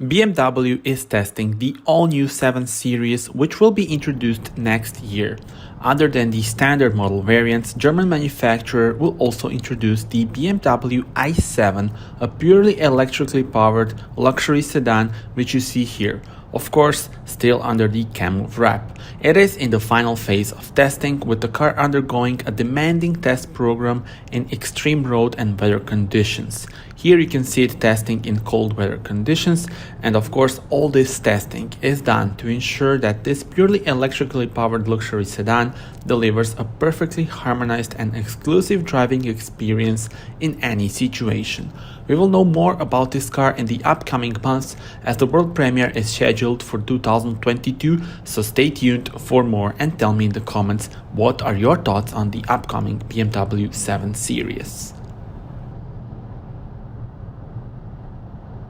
BMW is testing the all-new 7 Series, which will be introduced next year. Other than the standard model variants, German manufacturer will also introduce the BMW i7, a purely electrically powered luxury sedan, which you see here. Of course, still under the camel wrap. It is in the final phase of testing, with the car undergoing a demanding test program in extreme road and weather conditions. Here you can see it testing in cold weather conditions, and of course all this testing is done to ensure that this purely electrically powered luxury sedan delivers a perfectly harmonized and exclusive driving experience in any situation. We will know more about this car in the upcoming months, as the world premiere is scheduled for 2022, so stay tuned for more and tell me in the comments what are your thoughts on the upcoming BMW 7 Series.